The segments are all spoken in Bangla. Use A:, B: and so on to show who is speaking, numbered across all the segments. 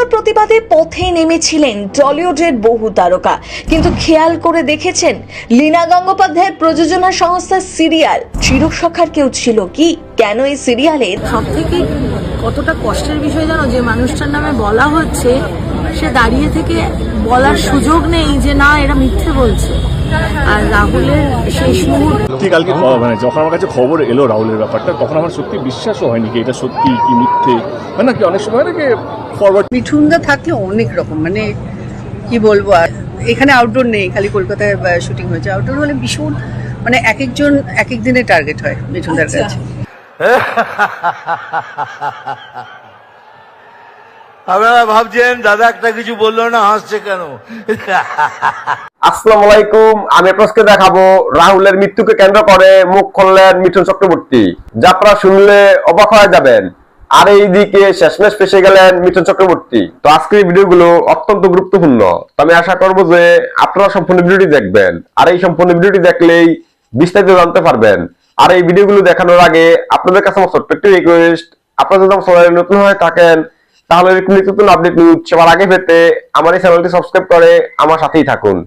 A: ঘটনার প্রতিবাদে পথে নেমেছিলেন টলিউডের বহু তারকা, কিন্তু খেয়াল করে দেখেছেন লীনা গঙ্গোপাধ্যায়ের প্রযোজনা সংস্থা সিরিয়াল চিরসখার কেউ ছিল কি? কেন এই সিরিয়ালের
B: সব থেকে কতটা কষ্টের বিষয় জানো, যে মানুষটার নামে বলা হচ্ছে সে দাঁড়িয়ে থেকে বলার সুযোগ নেই যে না এরা মিথ্যে বলছে। আর রাহুলের শেষ মুহূর্তে
C: কালকে মানে যখন আমার কাছে খবর এলো রাহুলের ব্যাপারটা, তখন আমার সত্যি বিশ্বাসও হয়নি কি এটা সত্যি কি মিথ্যে। মানে কি অনেক সময় নাকি ফরওয়ার্ড
D: মিঠুনদা থাকলে অনেক রকম, মানে কি বলবো, আর এখানে আউটডোর নেই, খালি কলকাতায় শুটিং হয়েছে। আউটডোর হলে ভীষণ মানে এক একজন এক এক দিনে টার্গেট হয় মিঠুনদার কাছে।
E: আপনারা ভাবছেন দাদা একটা কিছু বললো না, হাসছে কেন?
F: আসসালামু আলাইকুম, আমি আপনাকে দেখাবো রাহুলের মৃত্যুকে কেন্দ্র করে মুখ খুললেন মিঠুন চক্রবর্তী। যা আপনারা শুনলে অবাক হয়ে যাবেন। আর এইদিকে শেষমেশ ফেসে গেলেন মিঠুন চক্রবর্তী। তো আজকের এই ভিডিওগুলো অত্যন্ত গুরুত্বপূর্ণ, তো আমি আশা করবো যে আপনারা সম্পূর্ণ ভিডিওটি দেখবেন। আর এই সম্পূর্ণ ভিডিওটি দেখলেই বিস্তারিত জানতে পারবেন। আর এই ভিডিওগুলো দেখানোর আগে আপনাদের কাছে আমার ছোট্ট একটি রিকোয়েস্ট, আপনারা যদি আমার চ্যানেলে নতুন হয়ে থাকেন তাহলে নতুন আপডেট নিউজ সবার আগে পেতে আমার এই চ্যানেলটি সাবস্ক্রাইব করে আমার সাথেই থাকুন।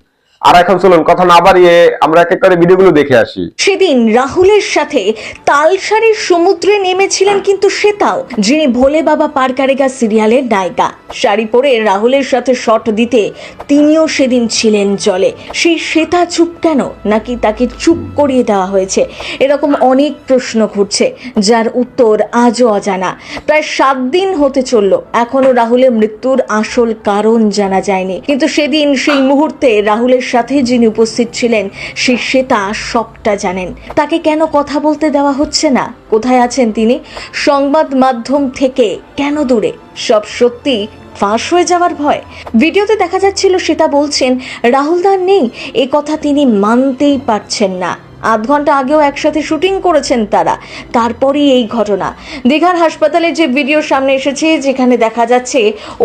F: আর এখন চলুন কথা না বাড়িয়ে আমরা এক এক করে ভিডিওগুলো দেখে আসি।
A: সেদিন রাহুলের সাথে তালসারির সমুদ্রে নেমেছিলেন কিন্তু শ্বেতাও, যিনি ভোলে বাবা পার কারেগা সিরিয়ালের নায়িকা। শাড়ি পরে রাহুলের সাথে শট দিতে তিনিও সেদিন ছিলেন জলে। সেই শ্বেতা চুপ কেন, নাকি তাকে চুপ করিয়ে দেওয়া হয়েছে? এরকম অনেক প্রশ্ন ঘুরছে, যার উত্তর আজও অজানা। প্রায় 7 দিন হতে চলল, এখনো রাহুলের মৃত্যুর আসল কারণ জানা যায়নি। কিন্তু সেদিন সেই মুহূর্তে রাহুলের সাথে যিনি উপস্থিত ছিলেন সেই শ্বেতা সবটা জানেন। তাকে কেন কথা বলতে দেওয়া হচ্ছে না? কোথায় আছেন তিনি? সংবাদ মাধ্যম থেকে কেন দূরে? সব সত্যি ফাঁস হয়ে যাওয়ার ভয়? ভিডিওতে দেখা যাচ্ছিল শ্বেতা বলছেন রাহুলদার নেই, এ কথা তিনি মানতেই পারছেন না। 8 ঘন্টা আগেও একসাথে শুটিং করেছেন তারা, তারপরেই এই ঘটনা। দীঘার হাসপাতালে যে ভিডিও সামনে এসেছে, যেখানে দেখা যাচ্ছে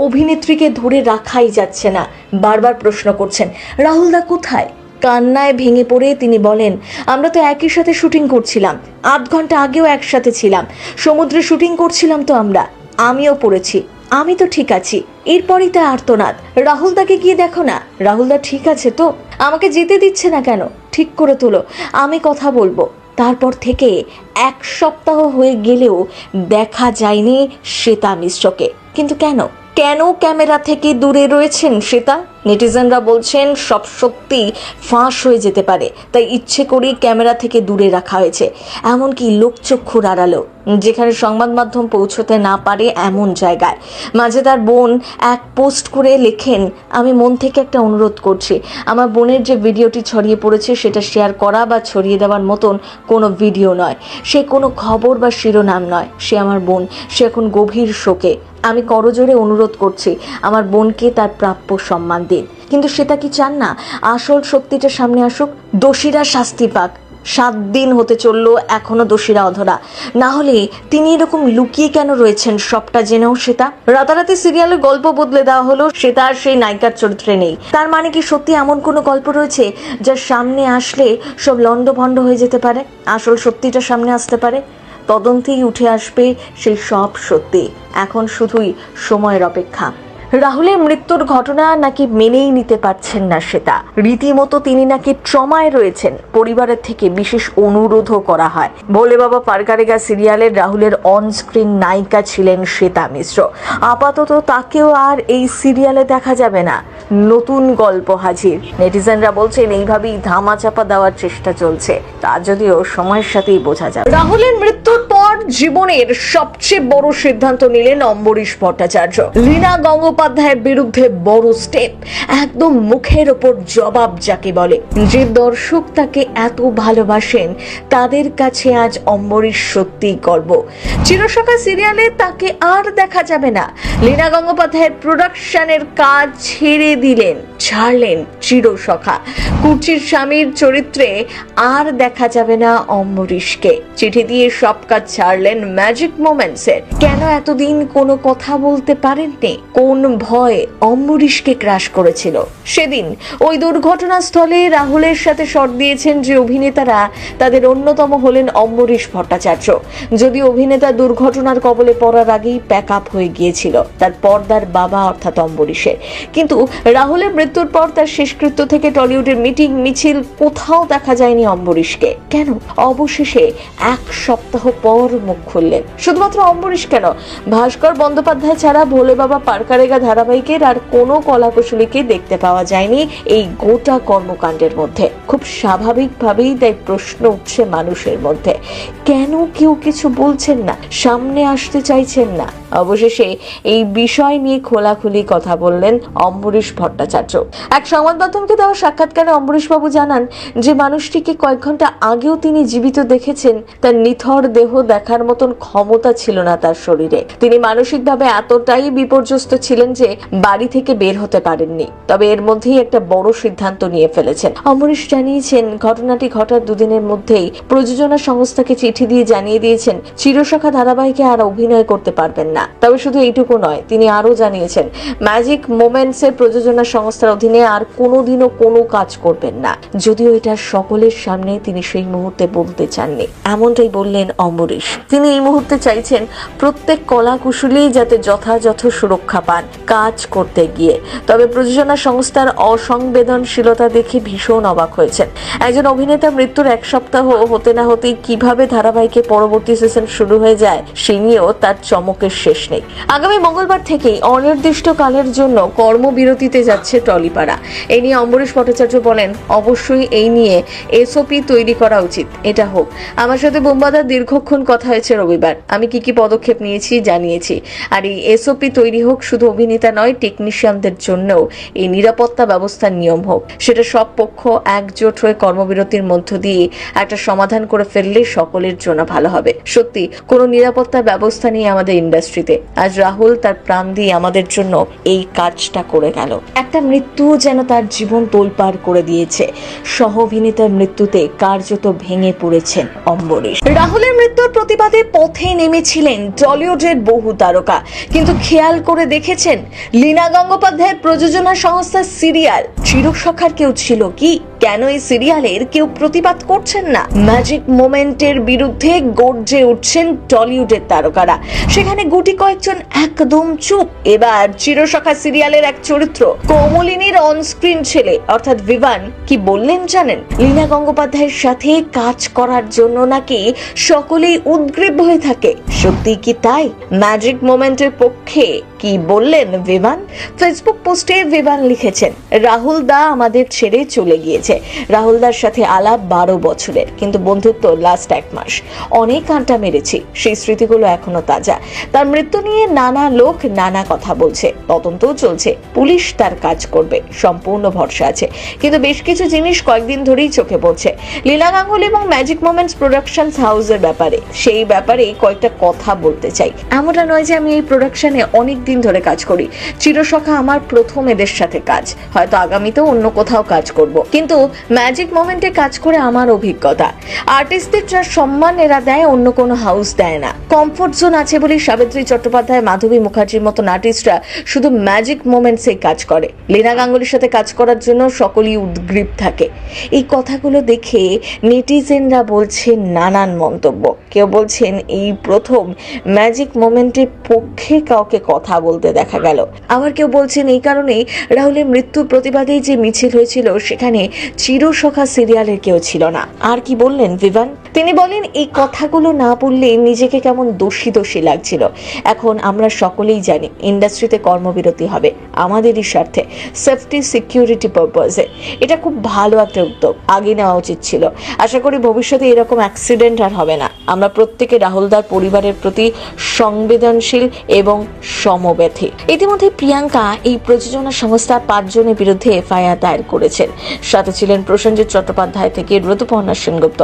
A: অভিনেত্রীকে ধরে রাখাই যাচ্ছে না। বারবার প্রশ্ন করছেন রাহুলদা কোথায়? কান্নায় ভেঙে পড়ে তিনি বলেন আমরা তো একই সাথে শুটিং করছিলাম, 8 ঘন্টা আগেও একসাথে ছিলাম, সমুদ্রে শুটিং করছিলাম তো আমরা, আমিও পড়েছি, আমি তো ঠিক আছি। এরপরই তা আর্তনাদ, রাহুলদাকে গিয়ে দেখো না, রাহুলদা ঠিক আছে তো? আমাকে যেতে দিচ্ছে না কেন? ঠিক করে তোলো, আমি কথা বলবো। তারপর থেকে 1 সপ্তাহ হয়ে গেলেও দেখা যায়নি শ্বেতা মিশ্রকে। কিন্তু কেন ক্যামেরা থেকে দূরে রয়েছেন শ্বেতা? নেটিজেনরা বলছেন সব সত্যি ফাঁস হয়ে যেতে পারে, তাই ইচ্ছে করেই ক্যামেরা থেকে দূরে রাখা হয়েছে। এমনকি লোকচক্ষুর আড়ালো, যেখানে সংবাদ মাধ্যম পৌঁছতে না পারে এমন জায়গায়। মাঝে তার বোন এক পোস্ট করে লেখেন আমি মন থেকে একটা অনুরোধ করছি, আমার বোনের যে ভিডিওটি ছড়িয়ে পড়েছে সেটা শেয়ার করা বা ছড়িয়ে দেওয়ার মতন কোনো ভিডিও নয়, সে কোনো খবর বা শিরোনাম নয়, সে আমার বোন, সে এখন গভীর শোকে। আমি করজোরে অনুরোধ করছি আমার বোনকে তার প্রাপ্য সম্মান দিন। কিন্তু সেটা কি চান না আসল সত্যিটা সামনে আসুক, দোষীরা শাস্তি পাক? 7 দিন হতে চলল, এখনো দোষীরা অধরা। না হলে তিনি এরকম লুকিয়ে কেন রয়েছেন সবটা জেনেও? সেটা রাতারাতি সিরিয়ালের গল্প বদলে দেওয়া হলো, সেটা আর সেই নায়িকার চরিত্রে নেই। তার মানে কি সত্যি এমন কোনো গল্প রয়েছে যার সামনে আসলে সব লন্ডভন্ড হয়ে যেতে পারে, আসল সত্যিটা সামনে আসতে পারে? তদন্তেই উঠে আসবে সেই সব সত্যি। এখন শুধুই সময়ের অপেক্ষা। রাহুলের মৃত্যুর ঘটনা নাকি মেনেই নিতে পারছেন না শ্বেতা, রীতিমতো তিনি নাকি ট্রমায় রয়েছেন। পরিবারের থেকে বিশেষ অনুরোধও করা হয়। ভোলে বাবা পার কারেগা সিরিয়ালের রাহুলের অন স্ক্রিন নায়িকা ছিলেন শ্বেতা মিশ্র। আপাতত তাকেও আর এই সিরিয়ালে দেখা যাবে না, নতুন গল্প হাজির। নেটিজেনরা বলছেন এইভাবেই ধামাচাপা দেওয়ার চেষ্টা চলছে, তা যদিও সময়ের সাথেই বোঝা যাবে। রাহুলের মৃত্যুর পর জীবনের সবচেয়ে বড় সিদ্ধান্ত নিলেন অম্বরীশ ভট্টাচার্য। লীনা গঙ্গোপাধ্যায়ের বিরুদ্ধে বড় স্টেপ, একদম মুখের ওপর জবাব যাকে বলে। যে দর্শক তাকে এত ভালোবাসেন তাদের কাছে আজ অম্বরীশ সত্যিই গর্ব। চিরসখা সিরিয়ালে তাকে আর দেখা যাবে না। লীনা গঙ্গোপাধ্যায়ের প্রোডাকশনের কাজ ছাড়লেন চিরসখা। কুর্চির স্বামীর চরিত্রে আর দেখা যাবে না অম্বরীশকে। চিঠি দিয়ে সব কাজ ছাড়লেন ম্যাজিক মোমেন্টসের। কেন এতদিন কোনো কথা বলতে পারেননি? কোন ভয় অম্বরীশকে ক্রাশ করেছিল? সেদিন ওই দুর্ঘটনাস্থলে রাহুলের সাথে শট দিয়েছেন যে অভিনেতারা, তাদের অন্যতম হলেন অম্বরীশ ভট্টাচার্য। যদি অভিনেতা দুর্ঘটনার কবলে পড়ার আগেই প্যাক আপ হয়ে গিয়েছিল তার পর্দার বাবা অর্থাৎ অম্বরীশের, কিন্তু রাহুলের মৃত্যুর পর তার শেষকৃত্য থেকে টলিউডের মিটিং মিছিল কোথাও দেখা যায়নি অম্বরীশকে। কেন? অবশেষে এক সপ্তাহ পর মুখ খুললেন। শুধুমাত্র অম্বরীশ কেন, ভাস্কর বন্দ্যোপাধ্যায় ছাড়া ভোলে বাবা পারকারেগা ধারাবাহিকের আর কোনো কলাকুশলীকে দেখতে পাওয়া যায়নি এই গোটা কর্মকাণ্ডের মধ্যে। খুব স্বাভাবিকভাবেই তাই প্রশ্ন উঠছে মানুষের মধ্যে, কেন কেউ কিছু বলছেন না, সামনে আসতে চাইছেন না? অবশেষে এই বিষয় নিয়ে খোলাখুলি কথা বললেন অম্বরীশ ভট্টাচার্য। এক সংবাদ মাধ্যমকে দেওয়া সাক্ষাৎকারে অম্বরীশ বাবু জানান যে মানুষটিকে কয়েক ঘন্টা আগেও তিনি জীবিত দেখেছেন, তার নিথর দেহ দেখার মতন ক্ষমতা ছিল না তার শরীরে। তিনি মানসিকভাবে এতটাই বিপর্যস্ত ছিলেন যে বাড়ি থেকে বের হতে পারেননি। তবে এর মধ্যেই একটা বড় সিদ্ধান্ত নিয়ে ফেলেছেন। অম্বরীশ জানিয়েছেন, ঘটনাটি ঘটার দুদিনের মধ্যেই প্রযোজনা সংস্থাকে চিঠি দিয়ে জানিয়ে দিয়েছেন চিরসখা ধারাবাহিকে আর অভিনয় করতে পারবেন না। তবে শুধু এইটুকু নয়, তিনি আরো জানিয়েছেন ম্যাজিক মোমেন্টস এর প্রযোজনা সংস্থার অধীনে আর কোনোদিনও কোনো কাজ করবেন না। যদিও এটা সকলের সামনে তিনি সেই মুহূর্তে বলতে চাননি। এমনটাই বললেন অম্বরীশ। তিনি এই মুহূর্তে চাইছেন প্রত্যেক কলা কুশলী যাতে যথাযথ সুরক্ষা পান কাজ করতে গিয়ে। তবে প্রযোজনা সংস্থার অসংবেদনশীলতা দেখে ভীষণ অবাক হয়েছেন। একজন অভিনেতা মৃত্যুর এক সপ্তাহ হতে না হতেই কিভাবে ধারাবাহিকের পরবর্তী সিজন শুরু হয়ে যায় সে নিয়েও তার চমকের শেষ নেই। আগামী মঙ্গলবার থেকেই অনির্দিষ্টকালের জন্য কর্মবিরতিতে যাচ্ছে টলিপাড়া। এই নিয়ে অম্বরীশ ভট্টাচার্য বলেন, অবশ্যই এই নিয়ে এসওপি তৈরি করা উচিত। এটা হোক। আমার সাথে বোমবাদার দীর্ঘক্ষণ কথা হয়েছে রবিবার। আমি কি পদক্ষেপ নিয়েছি জানিয়েছি। আর এই এসওপি তৈরি হোক, শুধু অভিনেতা নয় টেকনিশিয়ানদের জন্যও এই নিরাপত্তা ব্যবস্থার নিয়ম হোক। সেটা সব পক্ষ একজোট হয়ে কর্মবিরতির মধ্য দিয়ে একটা সমাধান করে ফেললে সকলের জন্য ভালো হবে। সত্যি কোনো নিরাপত্তা ব্যবস্থা নেই আমাদের ইন্ডাস্ট্রিতে। আজ রাহুল তার প্রাণ দিয়ে আমাদের জন্য এই কাজটা করে গেল। একটা মৃত্যু যেন তার জীবন তোলপাড় করে দিয়েছে। সহ অভিনেতার মৃত্যুতে কার্যত ভেঙে পড়েছেন অম্বরীশ। রাহুলের মৃত্যুর প্রতিবাদে পথে নেমেছিলেন টলিউডের বহু তারকা, কিন্তু খেয়াল করে দেখেছেন লীনা গঙ্গোপাধ্যায়ের প্রযোজনা সংস্থা সিরিয়াল চিরসখার কেউ ছিল কি? কেন এই সিরিয়ালের কেউ প্রতিবাদ করছেন না? ম্যাজিক মোমেন্টের বিরুদ্ধে গর্জে উঠছেন টলিউডের তারকারা, সেখানে গুটি কয়েকজন একদম চুপ। এবার চিরসখা সিরিয়ালের এক চরিত্র কমলিনীর অনস্ক্রিন ছেলে অর্থাৎ ভিভান কি বললেন জানেন? লীনা গঙ্গোপাধ্যায়ের সাথে কাজ করার জন্য নাকি সকলেই উদ্গ্রীব হয়ে থাকে। সত্যি কি তাই? ম্যাজিক মোমেন্টের পক্ষে কি বললেন ভিভান? ফেসবুক পোস্টে ভিভান লিখেছেন, রাহুল দা আমাদের ছেড়ে চলে গিয়েছে। রাহুল দার সাথে আলাপ 12 বছরের, কিন্তু বন্ধুত্ব লাস্ট 1 মাস। অনেক আড্ডা মেরেছি, সেই স্মৃতিগুলো এখনো তাজা। তার মৃত্যু নিয়ে নানা লোক নানা কথা বলছে, তদন্তও চলছে, পুলিশ তার কাজ করবে, সম্পূর্ণ ভরসা আছে। কিন্তু বেশ কিছু জিনিস কয়েকদিন ধরেই চোখে পড়ছে লীলা গাঙ্গুলি এবং ম্যাজিক মোমেন্টস প্রোডাকশনস হাউসের ব্যাপারে। সেই ব্যাপারে কয়েকটা কথা বলতে চাই। এমনটা নয় যে আমি এই প্রোডাকশনে অনেক দিন ধরে কাজ করি। চিরসখা আমার প্রথম এদের সাথে কাজ, হয়তো আগামীতেও অন্য কোথাও কাজ করব, কিন্তু ম্যাজিক মোমেন্টে কাজ করে আমার অভিজ্ঞতা, আর্টিস্টদের যা সম্মান এরা দেয় অন্য কোনো হাউস দেয় না। কমফোর্ট জোন আছে বলে সাবিত্রী চট্টোপাধ্যায়, মাধবী মুখার্জির মতন আর্টিস্টরা শুধু ম্যাজিক মোমেন্টসে কাজ করে। লীনা গাঙ্গুলির সাথে কাজ করার জন্য সকলেই উদ্গ্রীব থাকে। এই কথাগুলো দেখে নেটিজেনরা বলছেন নানান মন্তব্য। কেউ বলছেন এই প্রথম ম্যাজিক মোমেন্টের পক্ষে কাউকে কথা বলতে দেখা গেল। আবার কেউ বলছেন এই কারণেই রাহুলের মৃত্যুর প্রতিবাদে যে মিছিল হয়েছিল সেখানে চিরসখা সিরিয়ালের কেউ ছিল না। আর কি বললেন ভিভান? তিনি বলেন, এই কথাগুলো না বললে নিজেকে কেমন দোষী দোষী লাগছিল। এখন আমরা সকলেই জানি ইন্ডাস্ট্রিতে কর্মবিরতি হবে আমাদেরই স্বার্থে, সেফটি সিকিউরিটি পারপাসে। এটা খুব ভালো একটা উদ্যোগ, আগে নেওয়া উচিত ছিল। আশা করি ভবিষ্যতে এরকম অ্যাক্সিডেন্ট আর হবে না। আমরা প্রত্যেকে রাহুলদার পরিবারের প্রতি সংবেদনশীল এবং সমব্যথী। ইতিমধ্যে প্রিয়াঙ্কা এই প্রযোজনা সংস্থা 5 জনের বিরুদ্ধে এফআইআর দায়ের করেছেন। সাথে ছিলেন প্রসেনজিৎ চট্টোপাধ্যায় থেকে ঋতুপর্ণা সেনগুপ্ত,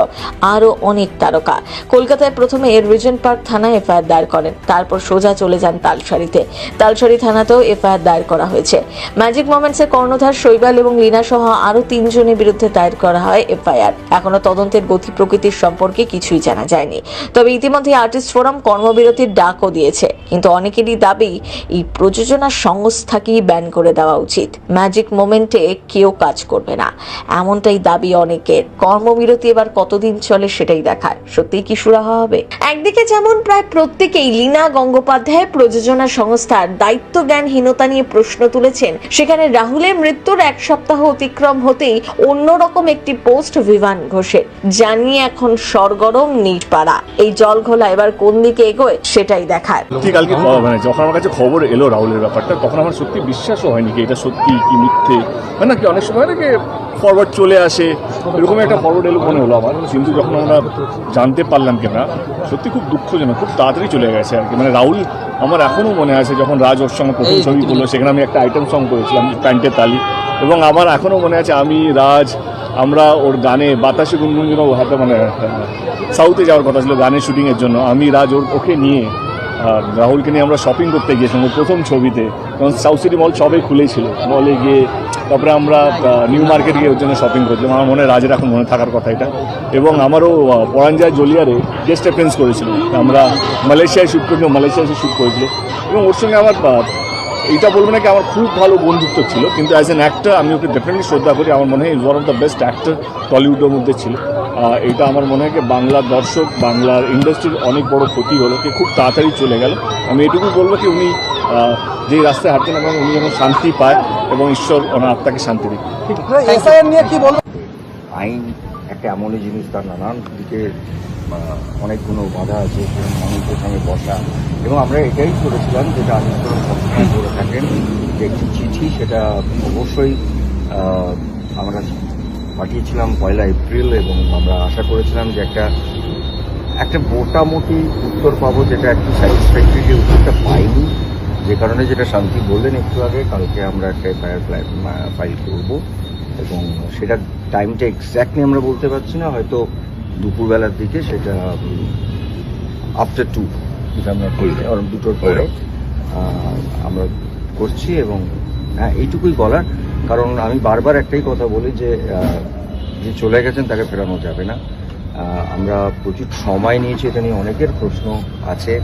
A: আরো অনেক তারকা। কলকাতায় প্রথমে রিজেন্ট পার্ক থানায় এফআইআর দায়ের করেন, তারপর সোজা চলে যান তালসারীতে। তালসারী থানাতেও এফআইআর দায়ের করা হয়েছে। ম্যাজিক মোমেন্টসের কর্ণধার শৈবাল এবং লীনা সহ আরো 3 জনের বিরুদ্ধে দায়ের করা হয় এফআইআর। এখনো তদন্তের গতি প্রকৃতির সম্পর্কে কিছুই জানা যায়নি। তবে ইতিমধ্যে আর্টিস্ট ফোরাম কর্মবিরতির ডাকও দিয়েছে, কিন্তু অনেকেরই দাবি এই প্রযোজনা সংস্থাকেই ব্যান করে দেওয়া উচিত। ম্যাজিক মোমেন্টে কেউ কাজ করবে না, এমনটাই দাবি অনেকের। কর্মবিরতি এবার কতদিন চলে সেটাই দেখার। সত্যিই কি সুরাহা হবে? একদিকে যেমন প্রায় প্রত্যেকেই লীনা গঙ্গোপাধ্যায় প্রযোজনা সংস্থার দায়িত্ব জ্ঞানহীনতা নিয়ে প্রশ্ন তুলেছেন, সেখানে রাহুলের মৃত্যুর 1 সপ্তাহ অতিক্রম হতেই অন্যরকম একটি পোস্ট ভিভান ঘোষের, জানিয়ে এখন সরগরম নিটপাড়া। এই জলঘোলা এবার কোন দিকে এগোয় সেটাই দেখার।
C: ঠিক কালকে মানে যখন আমার কাছে খবর এলো রাহুলের ব্যাপারটা, তখন আমার সত্যি বিশ্বাসও হয়নি কি এটা সত্যি কি মিথ্যে। মানে কি অনেক সময় নাকি ফরওয়ার্ড চলে আসে, এরকম একটা ফরওয়ার্ড এলো মনে হলো আমার, কিন্তু যখন আমরা জানতে পারলাম কি না, সত্যি খুব দুঃখজনক, খুব তাড়াতাড়ি চলে গেছে আর কি। মানে রাহুল আমার এখনও মনে আছে যখন রাজ ওর সঙ্গে প্রথম ছবি করলো, সেখানে আমি একটা আইটেম সং করেছিলাম প্যান্টের তালি, এবং আমার এখনও মনে আছে আমি রাজ আমরা ওর গানে বাতাসে গুনগুন হাতে মানে সাউথে যাওয়ার কথা ছিল গানের শুটিংয়ের জন্য, আমি রাজ ওকে নিয়ে রাহুলকে নিয়ে আমরা শপিং করতে গিয়েছিলাম ওর প্রথম ছবিতে, কারণ সাউথ সিটি মল সবে খুলেছিল। মলে গিয়ে তারপরে আমরা নিউ মার্কেট গিয়ে ওর জন্য শপিং করছিলাম। আমার মনে হয় রাজের এখন মনে থাকার কথা এটা। এবং আমারও পরাঞ্জয় জলিয়ারে গেস্ট অ্যাপিয়ারেন্স করেছিল, আমরা মালয়েশিয়ায় শ্যুট করেছিলাম, মালয়েশিয়ায় এসে শ্যুট করেছিল। এবং ওর সঙ্গে আমার এইটা বলবো না কি আমার খুব ভালো বন্ধুত্ব ছিল, কিন্তু অ্যাজ অ্যান অ্যাক্টর আমি ওকে ডেফিনেটলি শ্রদ্ধা করি। আমার মনে হয় one of the best actor টলিউডের মধ্যে ছিল। এটা আমার মনে হয় কি বাংলার দর্শক, বাংলার ইন্ডাস্ট্রির অনেক বড় ক্ষতি হলো, কি খুব তাড়াতাড়ি চলে গেল। আমি এটুকু বলবো কি উনি যেই রাস্তায় হাঁটতেন এবং উনি যখন শান্তি পায় এবং ঈশ্বর ওনার আত্মাকে শান্তি দিক।
G: আইন একটা এমনই জিনিস, তার নানান দিকে অনেকগুলো বাধা আছে, মানুষের সঙ্গে বসা। এবং আমরা এটাই করেছিলাম, যেটা আর্টিস্ট সবসময় করে থাকেন, যে একটি চিঠি, সেটা অবশ্যই আমরা পাঠিয়েছিলাম 1 এপ্রিল, এবং আমরা আশা করেছিলাম যে একটা মোটামুটি উত্তর পাবো, যেটা একটু স্যাটিসফ্যাক্টরি। যে উত্তরটা পাইনি, যে কারণে যেটা শান্তি বললেন একটু আগে, কালকে আমরা একটা এফআইআর ফাইল করবো, এবং সেটার টাইমটা এক্স্যাক্টলি আমরা বলতে পারছি না, হয়তো দুপুরবেলার দিকে, সেটা আফটার 2 2টোর পরে আমরা করছি। এবং হ্যাঁ, এইটুকুই বলার, কারণ আমি বারবার একটাই কথা বলি যে চলে গেছেন তাকে ফেরানো যাবে না। আমরা প্রচুর সময় নিয়েছি, এটা নিয়ে অনেকের প্রশ্ন আছে,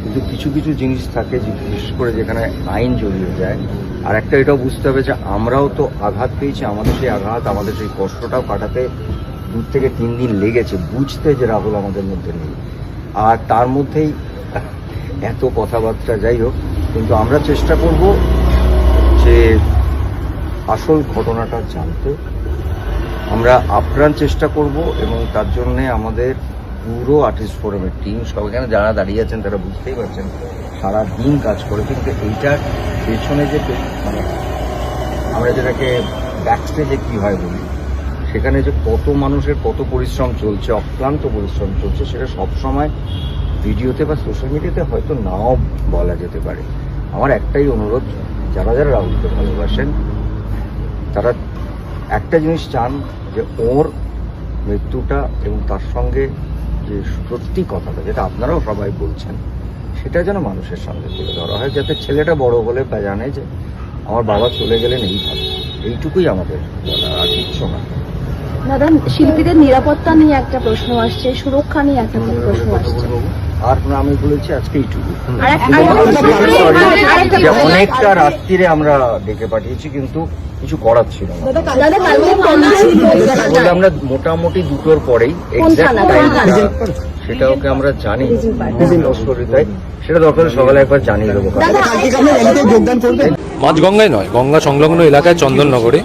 G: কিন্তু কিছু কিছু জিনিস থাকে যে বিশেষ করে যেখানে আইন জড়িয়ে যায়। আর একটা এটাও বুঝতে হবে যে আমরাও তো আঘাত পেয়েছি, আমাদের সেই আঘাত, আমাদের সেই কষ্টটাও কাটাতে 2 থেকে 3 দিন লেগেছে বুঝতে যে রাহুল আমাদের মধ্যে নেই। আর তার মধ্যেই এত কথাবার্তা, যাই হোক, কিন্তু আমরা চেষ্টা করব যে আসল ঘটনাটা জানতে। আমরা আপ্রাণ চেষ্টা করব, এবং তার জন্যে আমাদের পুরো আর্টিস্ট ফোরামের টিম, সব এখানে যারা দাঁড়িয়ে আছেন তারা বুঝতেই পারছেন, সারা দিন কাজ করে। কিন্তু এইটার পেছনে যে মানে আমরা যেটাকে ব্যাকস্টেজে কী হয় বলি, সেখানে যে কত মানুষের কত পরিশ্রম চলছে, অক্লান্ত পরিশ্রম চলছে, সেটা সবসময় ভিডিওতে বা সোশ্যাল মিডিয়াতে হয়তো নাও বলা যেতে পারে। আমার একটাই অনুরোধ, যারা যারা রাহুলকে ভালোবাসেন, তারা একটা জিনিস চান, যে ওর মৃত্যুটা এবং তার সঙ্গে যে সত্যি কথাটা, যেটা আপনারাও সবাই বলছেন, সেটা যেন মানুষের সঙ্গে তুলে ধরা হয়, যাতে ছেলেটা বড় হলে জানে যে আমার বাবা চলে গেলেন এইভাবে। এইটুকুই আমাদের বলা, আর কিচ্ছু না।
H: দাদা, শিল্পীদের নিরাপত্তা নিয়ে একটা প্রশ্ন আসছে, সুরক্ষা নিয়ে একটা প্রশ্ন আসছে।
G: আর আমি বলেছি আজকে এইটুকু।
H: আরেকটা
G: অনেকটা রাত্রিরে আমরা ডেকে পাঠিয়েছি, কিন্তু কিছু করার ছিল না। আমরা মোটামুটি 2টোর পরেই সেটা ওকে আমরা জানি, সেটা দরকার সকালে একবার জানিয়ে দেবো।
I: মাঝগঙ্গায় নয়, গঙ্গা সংলগ্ন এলাকায় চন্দননগরে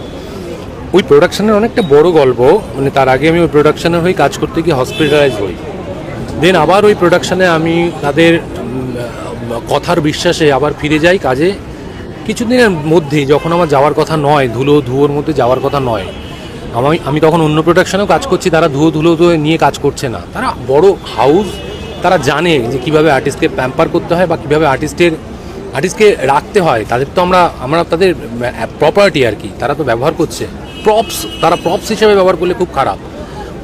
I: ওই প্রোডাকশনের অনেকটা বড় গল্প। মানে তার আগে আমি ওই প্রোডাকশনের হয়ে কাজ করতে গিয়ে হসপিটালাইজ হই, দেন আবার ওই প্রোডাকশনে আমি তাদের কথার বিশ্বাসে আবার ফিরে যাই কাজে। কিছুদিনের মধ্যেই যখন আমার যাওয়ার কথা নয়, ধুলোর মধ্যে যাওয়ার কথা নয়, আমি তখন অন্য প্রোডাকশনেও কাজ করছি, তারা ধুলো নিয়ে কাজ করছে না, তারা বড় হাউস, তারা জানে যে কীভাবে আর্টিস্টকে প্যাম্পার করতে হয় বা কীভাবে আর্টিস্টকে রাখতে হয়। তাদের তো আমরা তাদের প্রপার্টি আর কি, তারা তো ব্যবহার করছে প্রপস, তারা প্রপস হিসেবে ব্যবহার করলে খুব খারাপ।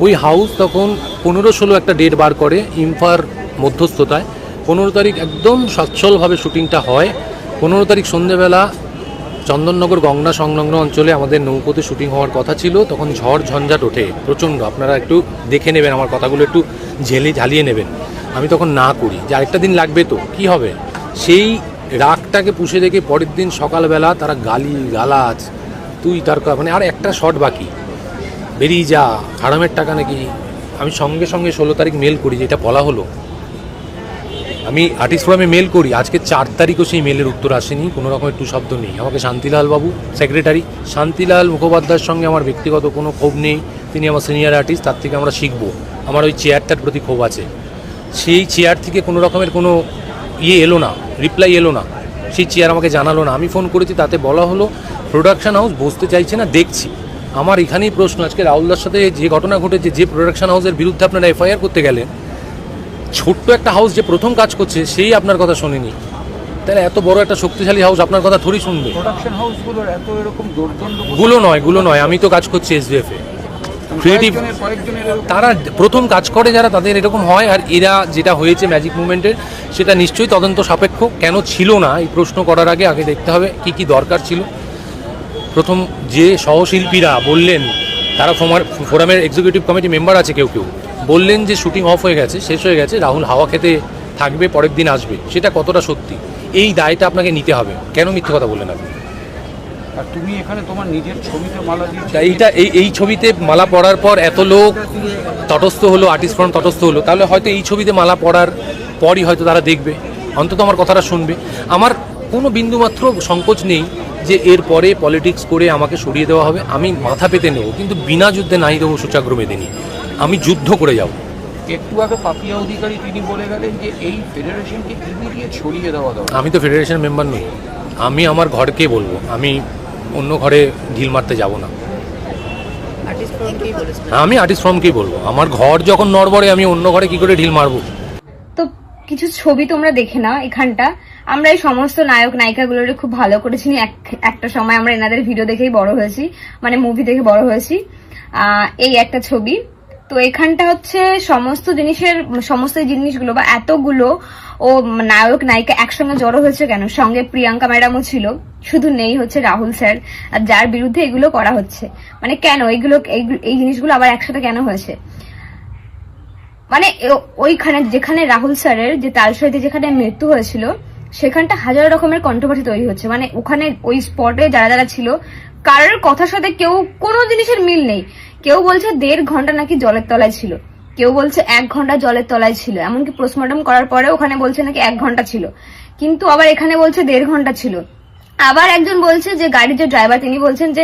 I: ওই হাউস তখন 15-16 একটা ডেট বার করে ইমফার মধ্যস্থতায়। 15 তারিখ একদম সচ্ছলভাবে শুটিংটা হয়। 15 তারিখ সন্ধ্যেবেলা চন্দননগর গঙ্গা সংলগ্ন অঞ্চলে আমাদের নৌকোতে শুটিং হওয়ার কথা ছিল। তখন ঝড় ঝঞ্ঝাট ওঠে প্রচণ্ড, আপনারা একটু দেখে নেবেন, আমার কথাগুলো একটু ঝালিয়ে নেবেন। আমি তখন না করি যে আরেকটা দিন লাগবে তো কী হবে, সেই রাগটাকে পুষে রেখে পরের দিন সকালবেলা তারা গালাজ তুই তার মানে আর একটা শট বাকি, বেরিয়ে যা, হারামের টাকা নাকি। আমি সঙ্গে সঙ্গে 16 তারিখ মেল করি, যেটা বলা হলো আমি আর্টিস্ট ফোরামে মেল করি। আজকে 4 তারিখও সেই মেলের উত্তর আসেনি, কোনো রকম একটু শব্দ নেই। আমাকে শান্তিলাল বাবু সেক্রেটারি, শান্তিলাল মুখোপাধ্যায়ের সঙ্গে আমার ব্যক্তিগত কোনো ক্ষোভ নেই, তিনি আমার সিনিয়র আর্টিস্ট, তার থেকে আমরা শিখবো। আমার ওই চেয়ারটার প্রতি ক্ষোভ আছে। সেই চেয়ার থেকে কোনো রকমের কোনো এলো না, রিপ্লাই এলো না, সেই চেয়ার আমাকে জানালো না। আমি ফোন করেছি, তাতে বলা হলো প্রোডাকশন হাউস বসতে চাইছে না, দেখছি। আমার এখানেই প্রশ্ন, আজকে রাহুলদার সাথে যে ঘটনা ঘটেছে, যে প্রোডাকশন হাউসের বিরুদ্ধে আপনারা এফআইআর করতে গেলেন, ছোট্ট একটা হাউস যে প্রথম কাজ করছে সেই আপনার কথা শোনেনি, তাহলে এত বড় একটা শক্তিশালী হাউস আপনার কথা থোড়ি শুনবে?
G: প্রোডাকশন হাউসগুলোর এত এরকম দৌর্দণ্ড
I: গুলো নয়, আমি তো কাজ করছি এসবিএফ এ ক্রিয়েটিভ, তারা প্রথম কাজ করে যারা, তাদের এরকম হয়। আর এরা যেটা হয়েছে ম্যাজিক মুভমেন্টের, সেটা নিশ্চয়ই তদন্ত সাপেক্ষ। কেন ছিল না এই প্রশ্ন করার আগে দেখতে হবে কি দরকার ছিল। প্রথম যে সহশিল্পীরা বললেন, তারা ফোরামের এক্সিকিউটিভ কমিটি মেম্বার আছে, কেউ বললেন যে শুটিং অফ হয়ে গেছে, শেষ হয়ে গেছে, রাহুল হাওয়া খেতে থাকবে, পরের দিন আসবে, সেটা কতটা সত্যি এই দায়টা আপনাকে নিতে হবে। কেন মিথ্যে কথা বললেন আপনি?
G: আর তুমি এখানে তোমার নিজের ছবিতে মালা দিয়েছো,
I: এইটা এই ছবিতে মালা পড়ার পর এত লোক তটস্থ হলো, আর্টিস্ট ফ্রন্ট তটস্থ হলো, তাহলে হয়তো এই ছবিতে মালা পড়ার পরই হয়তো তারা দেখবে, অন্তত আমার কথাটা শুনবে। আমার কোনো বিন্দুমাত্র সংকোচ নেই যে এর পরে পলিটিক্স করে আমাকে সরিয়ে দেওয়া হবে, আমি মাথা পেতে নেব, কিন্তু বিনা যুদ্ধে নাই দেবো সূচাগ্র মেদিনী, আমি যুদ্ধ করে যাব।
G: একটু আগে পাপিয়া অধিকারী তিনি বলে গেলেন যে এই ফেডারেশনকে ইমিডিয়েট ছড়িয়ে দেওয়া দরকার।
I: আমি তো ফেডারেশন মেম্বার নই, আমি আমার ঘরকে বলবো, আমি অন্য ঘরে ঢিল মারতে যাব না। আমি আর্টিস্ট ফর্মকেই বলবো, আমার ঘর যখন নড়বড়ে, আমি অন্য ঘরে কি করে ঢিল মারবো?
H: তো কিছু ছবি তোমরা দেখে নাও এখানটা। আমরা এই সমস্ত নায়ক নায়িকাগুলোর খুব ভালো করে চিনি, একটা সময় আমরা এনাদের ভিডিও দেখেই বড় হয়েছি, মানে মুভি দেখে বড় হয়েছি। এই একটা ছবি, তো এখানটা হচ্ছে সমস্ত জিনিসগুলো বা এতগুলো ও নায়ক নায়িকা একসঙ্গে জড়ো হয়েছে কেন? সঙ্গে প্রিয়াঙ্কা ম্যাডামও ছিল, শুধু নেই হচ্ছে রাহুল স্যার, আর যার বিরুদ্ধে এগুলো করা হচ্ছে। মানে কেন এই জিনিসগুলো আবার একসাথে কেন হয়েছে? মানে ওইখানে যেখানে রাহুল স্যারের যে তালসাইতে যেখানে মৃত্যু হয়েছিল, সেখানটা হাজার রকমের কন্ট্রোভার্সি তৈরি হচ্ছে। মানে ওখানে ওই স্পটে যারা ছিল, কারোর কথার সাথে কোনো জিনিসের মিল নেই। কেউ বলছে 1.5 ঘন্টা নাকি জলের তলায় ছিল, কেউ বলছে 1 ঘন্টা জলের তলায় ছিল, এমনকি পোস্টমর্টম করার পরে ওখানে বলছে নাকি 1 ঘন্টা ছিল, কিন্তু আবার এখানে বলছে 1.5 ঘন্টা ছিল। আবার একজন বলছে যে গাড়ির যে ড্রাইভার, তিনি বলছেন যে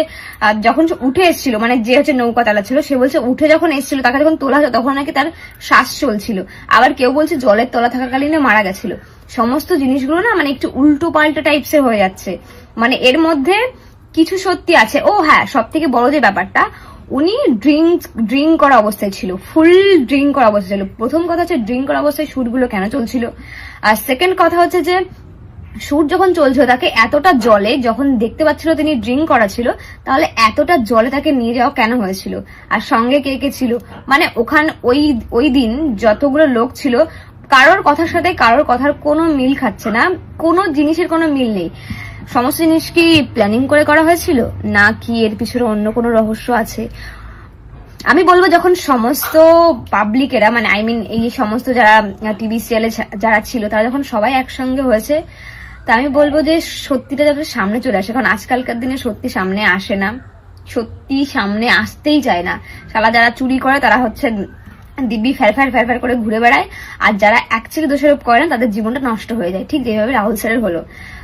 H: যখন উঠে এসেছিল, মানে যে হচ্ছে নৌকা চালাচ্ছিল, সে বলছে উঠে যখন এসেছিল, তাকে যখন তোলা হতো তখন নাকি তার শ্বাস চলছিল। আবার কেউ বলছে জলের তলা থাকাকালীন মারা গেছিল। সমস্ত জিনিসগুলো না মানে একটু উল্টো পাল্টা টাইপসের হয়ে যাচ্ছে। মানে এর মধ্যে কিছু সত্যি আছে। ও হ্যাঁ, সব থেকে বড় যে ব্যাপারটা, উনি ড্রিঙ্ক করা অবস্থায় ছিল, ফুল ড্রিঙ্ক করা অবস্থায় ছিল। প্রথম কথা হচ্ছে ড্রিঙ্ক করা অবস্থায় শুটগুলো কেন চলছিল, আর সেকেন্ড কথা হচ্ছে যে শুট যখন চলছিল তাকে এতটা জলে, যখন দেখতে পাচ্ছিল তিনি ড্রিঙ্ক করা ছিল, তাহলে এতটা জলে তাকে নিয়ে যাওয়া কেন হয়েছিল? আর সঙ্গে কে কে ছিল? মানে ওখানে ওই দিন যতগুলো লোক ছিল, কারোর কথার সাথে কারোর কথার কোনো মিল খাচ্ছে না, কোনো জিনিসের কোনো মিল নেই। সমস্ত জিনিস কি প্ল্যানিং করে করা হয়েছিল, না কি এর পিছনে অন্য কোনো রহস্য আছে? আমি বলবো যখন সমস্ত পাবলিকেরা, মানে এই সমস্ত যারা টিভি সিরিয়ালে যারা ছিল, তারা যখন সবাই একসঙ্গে হয়েছে, তা আমি বলবো যে সত্যিটা যাতে সামনে চলে আসে। কারণ আজকালকার দিনে সত্যি সামনে আসে না, সত্যি সামনে আসতেই চায় না। শালা যারা চুরি করে তারা হচ্ছে দিব্যি ফ্যার করে ঘুরে বেড়ায়, আর যারা অ্যাকচুয়ালি দোষারোপ করে না, তাদের জীবনটা নষ্ট হয়ে যায়, ঠিক যেভাবে রাহুল স্যারের হলো।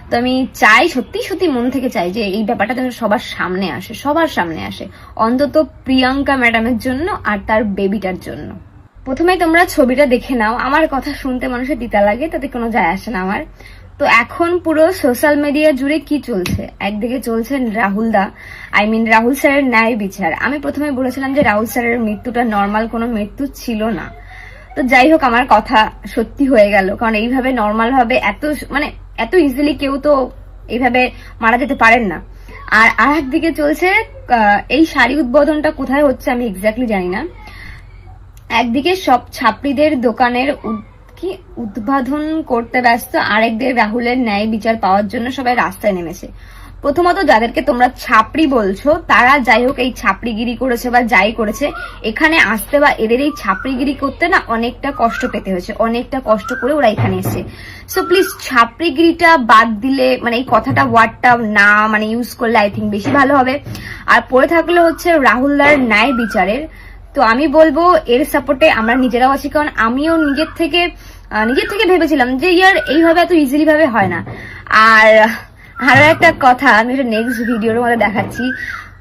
H: তো আমি চাই, সত্যি মন থেকে চাই যে এই ব্যাপারটা যেন সবার সামনে আসে, অন্তত প্রিয়াঙ্কা ম্যাডামের জন্য আর তার বেবিটার জন্য। প্রথমে তোমরা ছবিটা দেখে নাও। আমার কথা শুনতে মানুষের দিতা লাগে, তাতে কোনো যায় আসে না আমার। তো এখন পুরো সোশ্যাল মিডিয়া জুড়ে কি চলছে, একদিকে চলছে রাহুল স্যারের ন্যায় বিচার। আমি প্রথমে বলেছিলাম যে রাহুল স্যারের মৃত্যুটা নর্মাল কোনো মৃত্যু ছিল না। তো যাই হোক, আমার কথা সত্যি হয়ে গেল, কারণ এইভাবে নর্মাল ভাবে এত ইজিলি কেউ তো এইভাবে মারা যেতে পারেন না। আর একদিকে চলছে এই শাড়ি উদ্বোধনটা কোথায় হচ্ছে আমি এক্স্যাক্টলি জানি না। একদিকে সব ছাত্রীদের দোকানের উদ্বোধন করতে ব্যস্ত, আরেকদিকে রাহুলের ন্যায় বিচার পাওয়ার জন্য সবাই রাস্তায় নেমেছে। প্রথমত যাদেরকে তোমরা ছাপড়ি বলছো তারা যাই হোক এই ছাপড়িগিরি করেছে বা যাই করেছে, এখানে আসতে বা এদের এই ছাপড়িগিরি করতে না অনেকটা কষ্ট পেতে হয়েছে, অনেকটা কষ্ট করে ওরা এখানে এসেছে। সো প্লিজ ছাপড়িগিরিটা বাদ দিলে, মানে এই কথাটা ওয়ার্ডটা না মানে ইউজ করলে আই থিঙ্ক বেশি ভালো হবে। আর পড়ে থাকলে হচ্ছে রাহুলদার ন্যায় বিচারের, তো আমি বলবো এর সাপোর্টে আমরা নিজেরাও আছি, কারণ আমিও নিজের থেকে ভেবেছিলাম যে ইয়ার এইভাবে এত ইজিলি ভাবে হয় না। আর আরো একটা কথা আমি এটা নেক্সট ভিডিওর মধ্যে দেখাচ্ছি।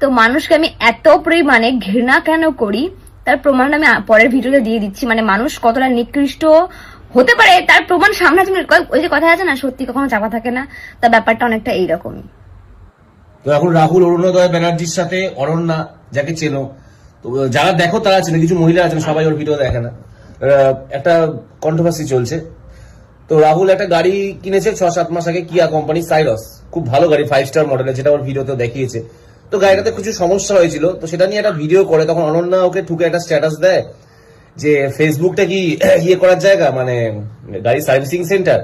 H: তো মানুষকে আমি এত পরিমাণে ঘৃণা কেন করি তার প্রমাণ আমি পরের ভিডিওতে দিয়ে দিচ্ছি। মানে মানুষ কতটা নিকৃষ্ট হতে পারে তার প্রমাণ সামনে, ওই যে কথা আছে না, সত্যি কখনো চাপা থাকে না, তার ব্যাপারটা অনেকটা এইরকমই।
J: তো এখন রাহুল অরুণোদয় ব্যানার্জির সাথে অরণ্যা, যাকে চেনো, তো যারা দেখো তারা চেনে, কিছু মহিলা আছেন সবাই ওর ভিডিও দেখে না, একটা কন্ট্রোভার্সি চলছে। তো রাহুল একটা গাড়ি কিনেছে 6-7 মাস আগে, কিয়া কোম্পানি সাইরস, খুব ভালো গাড়ি, 5 স্টার মডেলের, যেটা ওর ভিডিওতেও দেখিয়েছে। তো গাড়িটাতে কিছু সমস্যা হয়েছিল, তো সেটা নিয়ে একটা ভিডিও করে, তখন অনন্যা ওকে ঠুকে একটা স্ট্যাটাস দেয় যে ফেসবুকটা কি ইয়ে করার জায়গা, মানে গাড়ি সার্ভিসিং সেন্টার।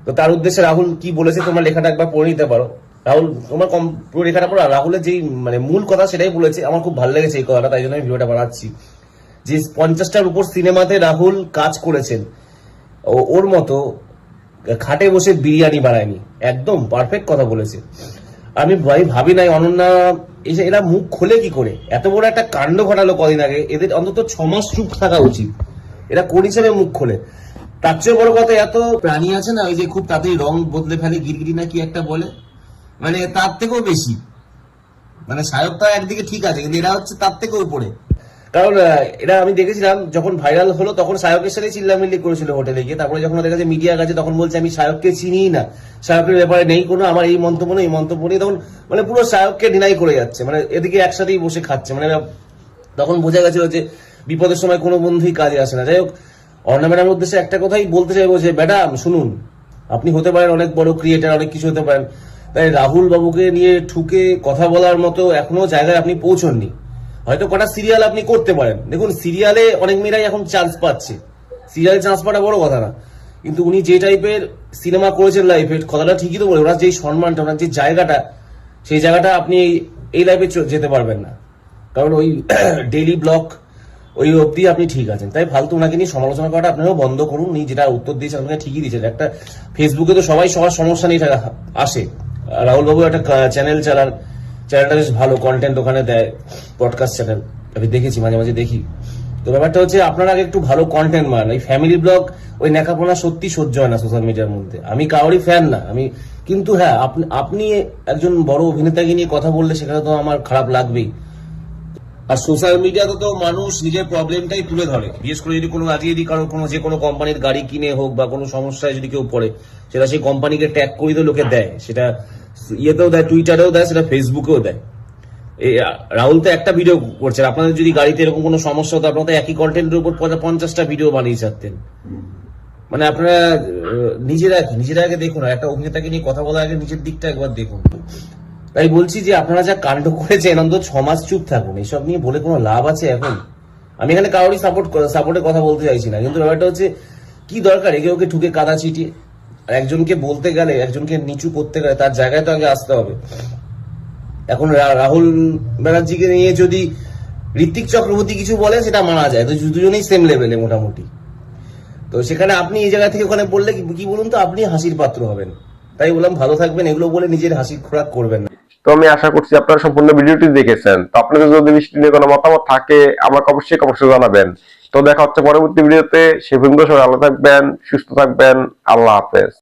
J: তো তার উদ্দেশ্যে রাহুল কি বলেছে তোমার লেখাটা একবার পড়ে নিতে পারো। রাহুল তোমার পুরো লেখাটা পড়া, রাহুলের যেই মানে মূল কথা সেটাই বলেছে, আমার খুব ভালো লেগেছে এই কথাটা, তাই জন্য আমি ভিডিওটা বানাচ্ছি। যে 50টার উপর সিনেমাতে রাহুল কাজ করেছেন, ওর মতো খাটে বসে বিরিয়ানি বানায়নি, একদম পারফেক্ট কথা বলেছে। আমি ভাবি নাই অনন্যা এরা মুখ খোলে কি করে, এত বড় একটা কাণ্ড ঘটালো কদিন আগে, এদের অন্তত 6 মাস চুপ থাকা উচিত, এরা কোন হিসেবে মুখ খোলে। তার চেয়ে বড় কথা, এত প্রাণী আছে না ওই যে খুব তাড়াতাড়ি রং বদলে ফেলে, গিরগিরি না কি একটা বলে, মানে তার থেকেও বেশি, মানে সায়কটা একদিকে ঠিক আছে কিন্তু এরা হচ্ছে তার থেকেও উপরে। কারণ এটা আমি দেখেছিলাম যখন ভাইরাল হলো তখন সায়কের সাথে চিল্লামিল্লি করেছিল হোটেলে গিয়ে, তারপরে যখন ওদের কাছে মিডিয়া গেছে তখন বলছে আমি সায়ককে চিনি না, সায়কের ব্যাপারে নেই কোনো আমার এই মন্তব্য নেই, এই মন্তব্য নেই, তখন মানে পুরো সায়ককে ডিনাই করে যাচ্ছে, মানে এদিকে একসাথেই বসে খাচ্ছে, মানে তখন বোঝা গেছিল যে বিপদের সময় কোনো বন্ধুই কাজে আসে না। যাই হোক, অর্ণা ম্যাডামের উদ্দেশ্যে একটা কথাই বলতে চাইবো যে ম্যাডাম শুনুন, আপনি হতে পারেন অনেক বড় ক্রিয়েটার, অনেক কিছু হতে পারেন, তাই রাহুল বাবুকে নিয়ে ঠুকে কথা বলার মতো এখনো জায়গায় আপনি পৌঁছননি। হয়তো কটা সিরিয়াল আপনি করতে পারেন, দেখুন সিরিয়ালে অনেক মেয়েরাই এখন চান্স পাচ্ছে, সিরিয়ালে চান্স পাওয়াটা বড় কথা না, কিন্তু উনি যে টাইপের সিনেমা করেছেন লাইফে, কথাটা ঠিকই তো বলে, ওনার যেই সম্মানটা, ওনার যে জায়গাটা, সেই জায়গাটা আপনি এই লাইফে যেতে পারবেন না, কারণ ওই ডেইলি ব্লগ ওই অব্দি আপনি ঠিক আছেন। তাই ফালতু ওনাকে নিয়ে সমালোচনা করাটা আপনারাও বন্ধ করুন। উনি যেটা উত্তর দিয়েছেন আপনাকে ঠিকই দিয়েছেন, একটা ফেসবুকে তো সবাই সবার সমস্যা নিয়ে আসে, রাহুল বাবু একটা চ্যানেল চালান, চ্যানেলটা বেশ ভালো কন্টেন্ট ওখানে দেয়, পডকাস্ট চ্যানেল আমি দেখেছি, মাঝে মাঝে দেখি। তো ব্যাপারটা হচ্ছে আপনারা আগে একটু ভালো কন্টেন্ট মান, ওই ফ্যামিলি ব্লগ ওই ন্যাকাপোনা সত্যি সহ্য হয় না সোশ্যাল মিডিয়ার মধ্যে। আমি কারোরই ফ্যান না আমি, কিন্তু হ্যাঁ আপনি একজন বড় অভিনেতাকে নিয়ে কথা বললে সেখানে তো আমার খারাপ লাগবেই। আর সোশ্যাল মিডিয়াতে তো মানুষ নিজের প্রবলেমটাই তুলে ধরে, বিশেষ করে যদি কোনো কারো কোনো যে কোনো কোম্পানির গাড়ি কিনে হোক বা কোনো সমস্যায় যদি কেউ পড়ে, সেটা সেই কোম্পানিকে ট্যাগ করে তো লোকে দেয়, সেটা ইয়েতেও দেয়, টুইটারেও দেয়, সেটা ফেসবুকেও দেয়। এই রাহুল তো একটা ভিডিও করছেন, আপনাদের যদি গাড়িতে এরকম কোনো সমস্যা হতো আপনারা তো একই কন্টেন্টের উপর 50টা ভিডিও বানিয়ে ছাড়তেন। মানে আপনারা নিজেরা আগে দেখুন, আর একটা অভিনেতাকে নিয়ে কথা বলার আগে নিজের দিকটা একবার দেখুন। তাই বলছি যে আপনারা যা কাণ্ড করেছেন অন্তত 6 মাস চুপ থাকুন, এসব নিয়ে বলে কোনো লাভ আছে এখন? আমি এখানে কারোরই সাপোর্টের কথা বলতে চাইছি না, কিন্তু ব্যাপারটা হচ্ছে কি দরকার একে ওকে ঠুকে কাদা ছিটিয়ে? আর একজনকে বলতে গেলে, একজনকে নিচু করতে গেলে তার জায়গায় তো আগে আসতে হবে। এখন রাহুল ব্যানার্জিকে নিয়ে যদি ঋত্বিক চক্রবর্তী কিছু বলে সেটা মানা যায়, তো দুজনেই সেম লেভেলে মোটামুটি। তো সেখানে আপনি এই জায়গা থেকে ওখানে বললে কি বলুন তো, আপনি হাসির পাত্র হবেন। তাই বললাম ভালো থাকবেন, এগুলো বলে নিজের হাসির খোরাক করবেন না।
F: তো আমি আশা করছি আপনারা সম্পূর্ণ ভিডিওটি দেখেছেন। তো আপনাদের যদি বিষয়টি নিয়ে কোনো মতামত থাকে আমাকে অবশ্যই জানাবেন। তো দেখা হচ্ছে পরবর্তী ভিডিওতে, সে পর্যন্ত সবাই ভালো থাকবেন, সুস্থ থাকবেন, আল্লাহ হাফেজ।